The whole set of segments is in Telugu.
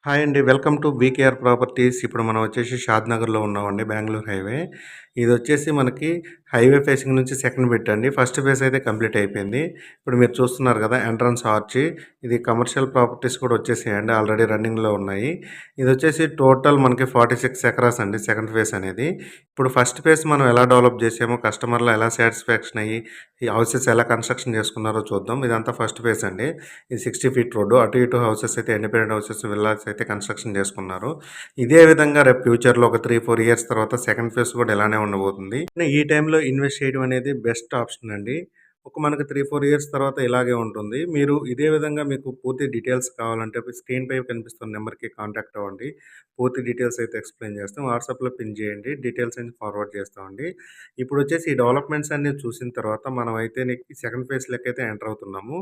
హాయ్ అండి. Welcome to VKR properties. ఇప్పుడు మనం వచ్చేసి షాద్ నగర్‌లో ఉన్నామండి. బెంగుళూరు హైవే. ఇదొచ్చేసి మనకి హైవే ఫేసింగ్ నుంచి సెకండ్ బిట్ అండి. ఫస్ట్ ఫేజ్ అయితే కంప్లీట్ అయిపోయింది. ఇప్పుడు మీరు చూస్తున్నారు కదా! Entrance arch. ఇది కమర్షియల్ ప్రాపర్టీస్ కూడా వచ్చేసాయండి. ఆల్రెడీ రన్నింగ్‌లో ఉన్నాయి. ఇదొచ్చేసి టోటల్ మనకి 46 ఎకరాస్ అండి సెకండ్ ఫేజ్ అనేది. ఇప్పుడు ఫస్ట్ ఫేజ్ మనం ఎలా డెవలప్ చేసామో, కస్టమర్‌లు ఎలా సాటిస్ఫాక్షన్ అయ్యి, ఈ హౌసెస్ ఎలా కన్‌స్ట్రక్షన్ చేసుకున్నారో చూద్దాం. ఇదంతా ఫస్ట్ ఫేజ్ అండి. ఇది 60 ఫీట్ రోడ్డు. అటు ఇటు హౌసెస్ అయితే ఇండిపెండెంట్ హౌసెస్, విల్లాస్ అయితే కన్‌స్ట్రక్షన్ చేసుకున్నారు. ఇదే విధంగా రేపు ఫ్యూచర్‌లో ఒక 3, 4 ఇయర్స్ తర్వాత సెకండ్ ఫేజ్ కూడా ఇలానే ఉండబోతుంది. ఈ టైంలో ఇన్వెస్ట్ చేయడం అనేది బెస్ట్ ఆప్షన్ అండి. మనకు 3, 4 ఇయర్స్ తర్వాత ఇలాగే ఉంటుంది. మీరు ఇదే విధంగా మీకు పూర్తి డీటెయిల్స్ కావాలంటే స్క్రీన్‌పై కనిపిస్తున్న నెంబర్‌కి కాంటాక్ట్ అవ్వండి. పూర్తి డీటెయిల్స్ అయితే ఎక్స్‌ప్లెయిన్ చేస్తాం. వాట్సాప్‌లో పిన్ చేయండి. డీటెయిల్స్ అన్ని ఫార్వర్డ్ చేస్తామండి. ఇప్పుడొచ్చేసి ఈ డెవలప్‌మెంట్స్ అన్నీ చూసిన తర్వాత మనమైతే సెకండ్ ఫేజ్‌లోకైతే ఎంటర్ అవుతున్నాము.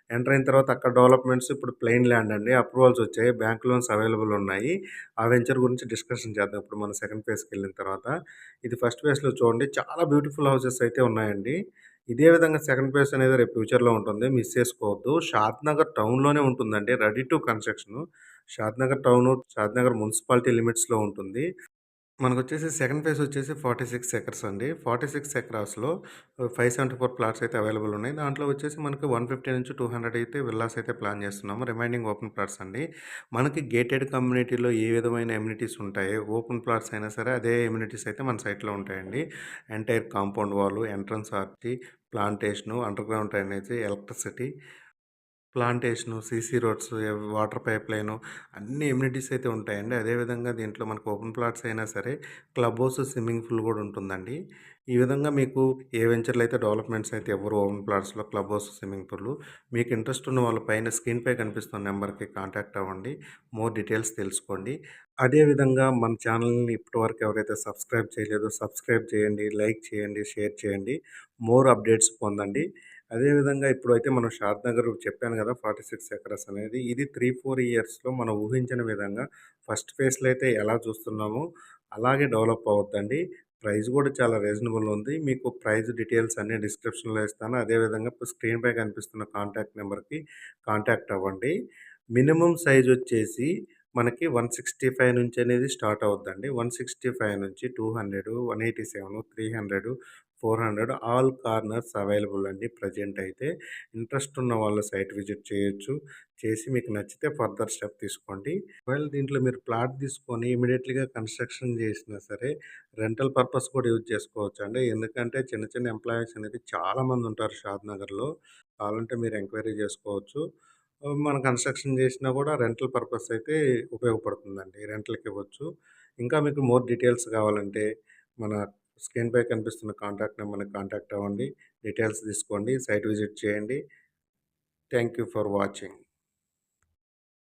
ఎంటర్ అయిన తర్వాత అక్కడ డెవలప్‌మెంట్స్ ఇప్పుడు ప్లెయిన్ ల్యాండ్ అండి. అప్రూవల్స్ వచ్చాయి. బ్యాంక్ లోన్స్ అవైలబుల్ ఉన్నాయి. ఆ వెంచర్ గురించి డిస్కషన్ చేద్దాం ఇప్పుడు మనం సెకండ్ ఫేజ్‌కెళ్ళిన తర్వాత. ఇది ఫస్ట్ ఫేజ్‌లో చూడండి చాలా బ్యూటిఫుల్ హౌసెస్ అయితే ఉన్నాయండి. ఇదే విధంగా సెకండ్ ఫేజ్ అనేది రేపు ఫ్యూచర్‌లో ఉంటుంది. మిస్ చేసుకోవద్దు. షాద్‌నగర్ టౌన్‌లోనే ఉంటుందండి. Ready to construction. Shadnagar town, Shadnagar municipality లిమిట్స్‌లో ఉంటుంది. మనకొచ్చేసి సెకండ్ ఫేజ్ వచ్చేసి 46 ఎకర్స్ అండి. 46 ఎకరాస్‌లో 574 ప్లాట్స్ అయితే అవైలబుల్ ఉన్నాయి. దాంట్లో వచ్చేసి మనకి 150-200 అయితే విల్లాస్ అయితే ప్లాన్ చేస్తున్నాము. రిమైనింగ్ ఓపెన్ ప్లాట్స్ అండి. మనకి గేటెడ్ కమ్యూనిటీలో ఏ విధమైన ఎమ్యూనిటీస్ ఉంటాయో, ఓపెన్ ప్లాట్స్ అయినా సరే అదే ఎమ్యూనిటీస్ అయితే మన సైట్‌లో ఉంటాయండి. Entire compound wall, entrance arch, plantation, underground drainage, electricity, plantation, CC roads, water pipeline అన్ని ఎమ్యూనిటీస్ అయితే ఉంటాయండి. అదేవిధంగా దీంట్లో మనకు ఓపెన్ ప్లాట్స్ అయినా సరే క్లబ్ హౌస్, స్విమ్మింగ్ పూల్ కూడా ఉంటుందండి. ఈ విధంగా మీకు ఏ వెంచర్‌లో అయితే డెవలప్‌మెంట్స్ అయితే ఇవ్వరో ఓపెన్ ప్లాట్స్‌లో క్లబ్ హౌస్, స్విమ్మింగ్ పూల్ మీకు ఇంట్రెస్ట్ ఉన్న వాళ్ళు పైన స్క్రీన్‌పై కనిపిస్తున్న నెంబర్‌కి కాంటాక్ట్ అవ్వండి. మోర్ డీటెయిల్స్ తెలుసుకోండి. అదేవిధంగా మన ఛానల్‌ని ఇప్పటివరకు ఎవరైతే సబ్స్క్రైబ్ చేయలేదో సబ్స్క్రైబ్ చేయండి, లైక్ చేయండి, షేర్ చేయండి. మోర్ అప్డేట్స్ పొందండి. అదేవిధంగా ఇప్పుడైతే మనం షాద్ నగర్ చెప్పాను కదా! 46 ఎకరస్ అనేది. ఇది 3, 4 ఇయర్స్‌లో మనం ఊహించిన విధంగా ఫస్ట్ ఫేజ్‌లో అయితే ఎలా చూస్తున్నామో అలాగే డెవలప్ అవుద్దండి. ప్రైస్ కూడా చాలా రీజనబుల్ ఉంది. మీకు ప్రైస్ డీటెయిల్స్ అన్నీ డిస్క్రిప్షన్‌లో ఇస్తాను. అదేవిధంగా స్క్రీన్‌పై కనిపిస్తున్న కాంటాక్ట్ నెంబర్‌కి కాంటాక్ట్ అవ్వండి. మినిమమ్ సైజ్ వచ్చేసి మనకి 165 నుంచి అనేది స్టార్ట్ అవుద్దండి. 165 నుంచి 200, 187, 300, 400 ఆల్ కార్నర్స్ అవైలబుల్ అండి ప్రెజెంట్ అయితే. ఇంట్రెస్ట్ ఉన్న వాళ్ళు సైట్ విజిట్ చేయొచ్చు. చేసి మీకు నచ్చితే ఫర్దర్ స్టెప్ తీసుకోండి. ఒకవేళ దీంట్లో మీరు ప్లాట్ తీసుకొని ఇమ్మీడియేట్‌లీగా కన్‌స్ట్రక్షన్ చేసినా సరే రెంటల్ పర్పస్ కూడా యూజ్ చేసుకోవచ్చండి. ఎందుకంటే చిన్న చిన్న ఎంప్లాయీస్ అనేది చాలామంది ఉంటారు షాద్‌నగర్‌లో. కావాలంటే మీరు ఎంక్వైరీ చేసుకోవచ్చు. మనం కన్‌స్ట్రక్షన్ చేసినా కూడా రెంటల్ పర్పస్ అయితే ఉపయోగపడుతుందండి. రెంటల్‌కి ఇవ్వచ్చు. ఇంకా మీకు మోర్ డీటెయిల్స్ కావాలంటే మన స్క్రీన్‌పై కనిపిస్తున్న కాంటాక్ట్ నెంబర్‌ని కాంటాక్ట్ అవ్వండి. డీటెయిల్స్ తీసుకోండి. సైట్ విజిట్ చేయండి. Thank you for watching.